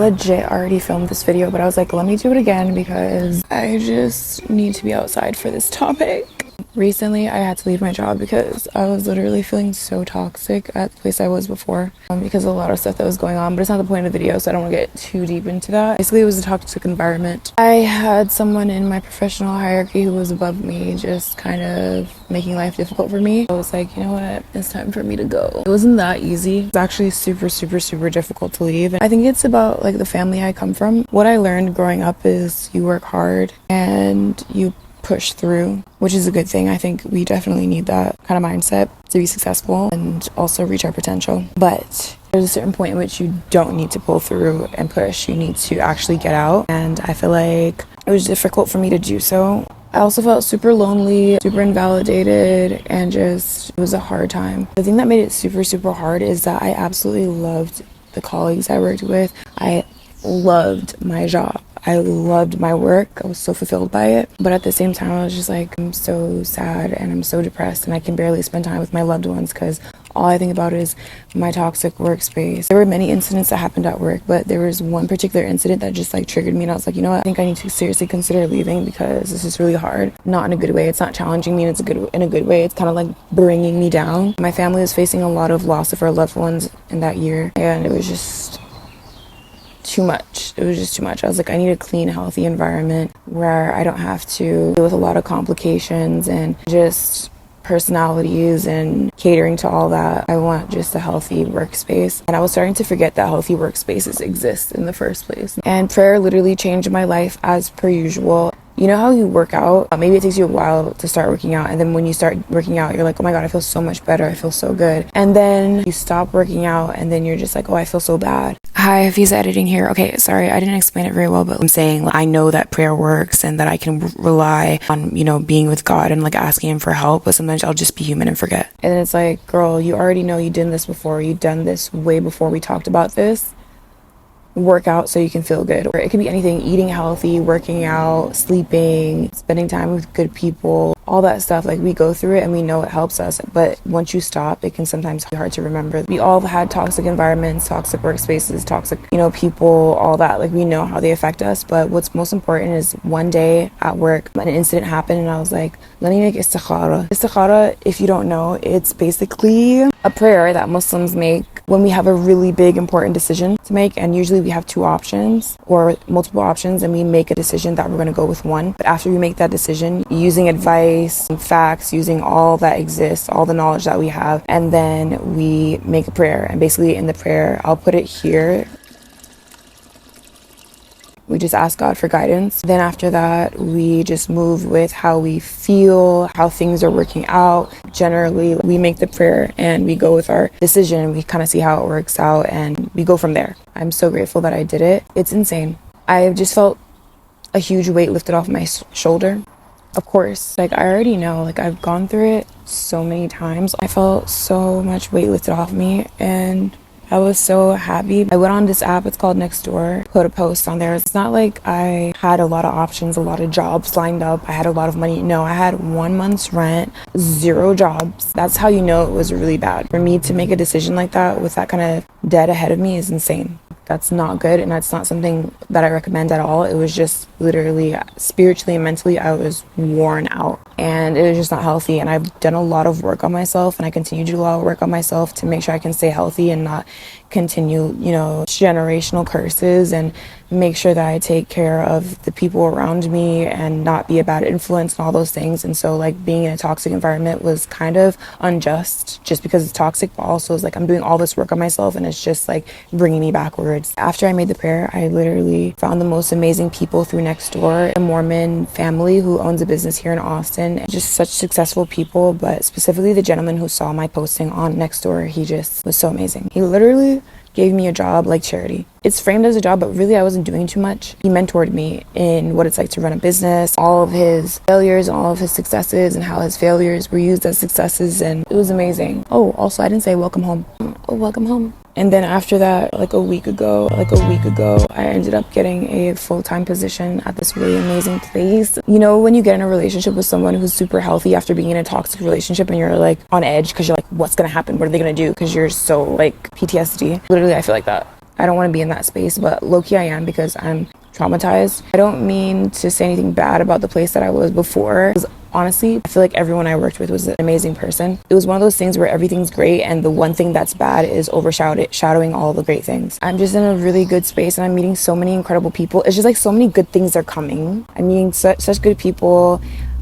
legit already filmed this video, but I was like, let me do it again because I just need to be outside for this topic. Recently, I had to leave my job because I was literally feeling so toxic at the place I was before because of a lot of stuff that was going on, but it's not the point of the video, so I don't want to get too deep into that. Basically, it was a toxic environment. I had someone in my professional hierarchy who was above me just kind of making life difficult for me. I was like, you know what, it's time for me to go. It wasn't that easy. It's actually super difficult to leave. And I think it's about like the family I come from. What I learned growing up is you work hard and you push through, which is a good thing. I think we definitely need that kind of mindset to be successful and also reach our potential. But there's a certain point in which you don't need to pull through and push. You need to actually get out. And I feel like it was difficult for me to do so. I also felt super lonely, super invalidated, and just, it was a hard time. The thing that made it super hard is that I absolutely loved the colleagues I worked with. I loved my job. I loved my work. I was so fulfilled by it. But at the same time, I was just like, I'm so sad and I'm so depressed and I can barely spend time with my loved ones because all I think about is my toxic workspace. There were many incidents that happened at work, but there was one particular incident that just like triggered me, and I was like, you know what? I think I need to seriously consider leaving because this is really hard. Not in a good way. It's not challenging me, and it's in a good way. It's kind of like bringing me down. My family was facing a lot of loss of our loved ones in that year, and it was just too much. It was just too much. I was like, I need a clean, healthy environment where I don't have to deal with a lot of complications and just personalities and catering to all that. I want just a healthy workspace. And I was starting to forget that healthy workspaces exist in the first place. And prayer literally changed my life as per usual. You know how you work out? Maybe it takes you a while to start working out, and then when you start working out, you're like, oh my god, I feel so much better, I feel so good. And then you stop working out, and then you're just like, oh, I feel so bad. Hi, Hafiza editing here. Okay, sorry, I didn't explain it very well, but I'm saying like, I know that prayer works and that I can rely on, you know, being with God and like asking him for help, but sometimes I'll just be human and forget. And then it's like, girl, you already know you did this before. You've done this way before we talked about this. Work out so you can feel good. Or it could be anything: eating healthy, working out, sleeping, spending time with good people, all that stuff. Like, we go through it and we know it helps us, but once you stop, it can sometimes be hard to remember. We all had toxic environments, toxic workspaces, toxic, you know, people, all that. Like, we know how they affect us, but what's most important is one day at work an incident happened and I was like, let me make istikhara. Istikhara, if you don't know, it's basically a prayer that Muslims make when we have a really big important decision to make, and usually we have two options or multiple options, and we make a decision that we're going to go with one. But after we make that decision, using advice and facts, using all that exists, all the knowledge that we have, and then we make a prayer. And basically in the prayer, I'll put it here, we just ask God for guidance. Then after that, we just move with how we feel, how things are working out. Generally, we make the prayer and we go with our decision. We kind of see how it works out and we go from there. I'm so grateful that I did it. It's insane. I just felt a huge weight lifted off my shoulder. Of course, like, I already know, like, I've gone through it so many times. I felt so much weight lifted off me and I was so happy. I went on this app, it's called Nextdoor, put a post on there. It's not like I had a lot of options, a lot of jobs lined up, I had a lot of money. No, I had 1 month's rent, 0 jobs. That's how you know it was really bad. For me to make a decision like that with that kind of debt ahead of me is insane. That's not good, and that's not something that I recommend at all. It was just literally spiritually and mentally, I was worn out and it was just not healthy. And I've done a lot of work on myself, and I continue to do a lot of work on myself to make sure I can stay healthy and not continue, you know, generational curses, and make sure that I take care of the people around me and not be a bad influence and all those things. And so, like, being in a toxic environment was kind of unjust just because it's toxic, but also it's like I'm doing all this work on myself and it's just like bringing me backwards. After I made the prayer, I literally found the most amazing people through Nextdoor, a Mormon family who owns a business here in Austin, just such successful people. But specifically the gentleman who saw my posting on Nextdoor, he just was so amazing. He literally gave me a job like charity. It's framed as a job, but really I wasn't doing too much. He mentored me in what it's like to run a business, all of his failures, all of his successes, and how his failures were used as successes, and it was amazing. Oh, also, I didn't say welcome home. Oh, welcome home. And then after that, like a week ago, I ended up getting a full-time position at this really amazing place. You know, when you get in a relationship with someone who's super healthy after being in a toxic relationship and you're like on edge because you're like, what's gonna happen? What are they gonna do? Because you're so like PTSD. Literally, I feel like that. I don't want to be in that space, but low-key I am because I'm traumatized. I don't mean to say anything bad about the place that I was before. Honestly, I feel like everyone I worked with was an amazing person. It was one of those things where everything's great and the one thing that's bad is overshadowing all the great things. I'm just in a really good space and I'm meeting so many incredible people. It's just like so many good things are coming. I'm meeting such good people,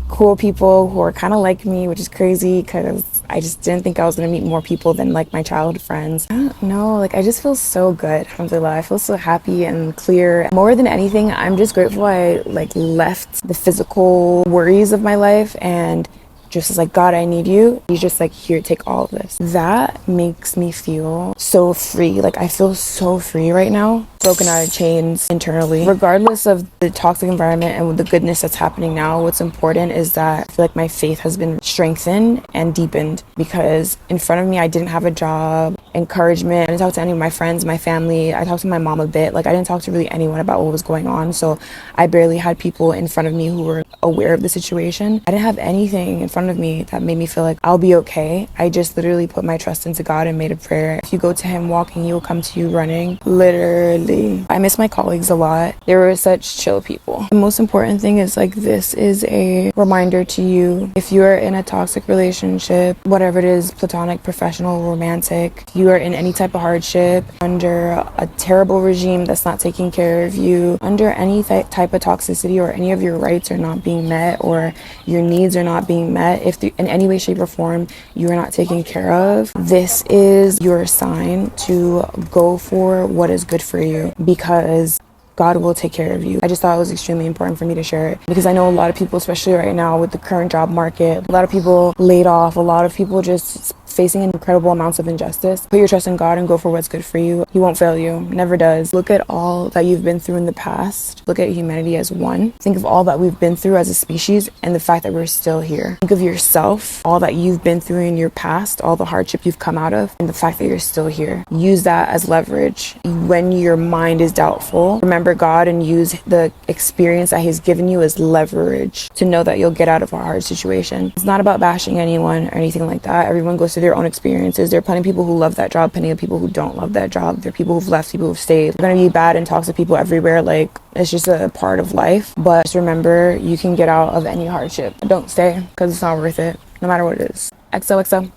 cool people who are kind of like me, which is crazy because I just didn't think I was going to meet more people than like my childhood friends. I don't know, like I just feel so good. Alhamdulillah, I feel so happy and clear. More than anything, I'm just grateful I like left the physical worries of my life and just is like, God, I need you. He's just like, here, take all of this. That makes me feel so free. Like I feel so free right now, broken out of chains internally. Regardless of the toxic environment and the goodness that's happening now, what's important is that I feel like my faith has been strengthened and deepened because in front of me, I didn't have a job, encouragement. I didn't talk to any of my friends, my family. I talked to my mom a bit. Like I didn't talk to really anyone about what was going on. So I barely had people in front of me who were aware of the situation. I didn't have anything in front of me that made me feel like I'll be okay. I just literally put my trust into God and made a prayer. If you go to him walking, he will come to you running. Literally. I miss my colleagues a lot. They were such chill people. The most important thing is like this is a reminder to you. If you are in a toxic relationship, whatever it is, platonic, professional, romantic, if you are in any type of hardship, under a terrible regime that's not taking care of you, under any type of toxicity or any of your rights are not being met or your needs are not being met, if in any way, shape, or form you are not taken care of, this is your sign to go for what is good for you because God will take care of you. I just thought it was extremely important for me to share it because I know a lot of people, especially right now with the current job market, a lot of people laid off, a lot of people just facing incredible amounts of injustice. Put your trust in God and go for what's good for you. He won't fail you, never does. Look at all that you've been through in the past. Look at humanity as one. Think of all that we've been through as a species and the fact that we're still here. Think of yourself, all that you've been through in your past, all the hardship you've come out of, and the fact that you're still here. Use that as leverage. When your mind is doubtful, remember God and use the experience that he's given you as leverage to know that you'll get out of a hard situation. It's not about bashing anyone or anything like that. Everyone goes through their own experiences. There are plenty of people who love that job, plenty of people who don't love that job. There are people who've left, people who've stayed. There are going to be bad and toxic people everywhere. Like, it's just a part of life. But just remember, you can get out of any hardship. Don't stay because it's not worth it, no matter what it is. XOXO.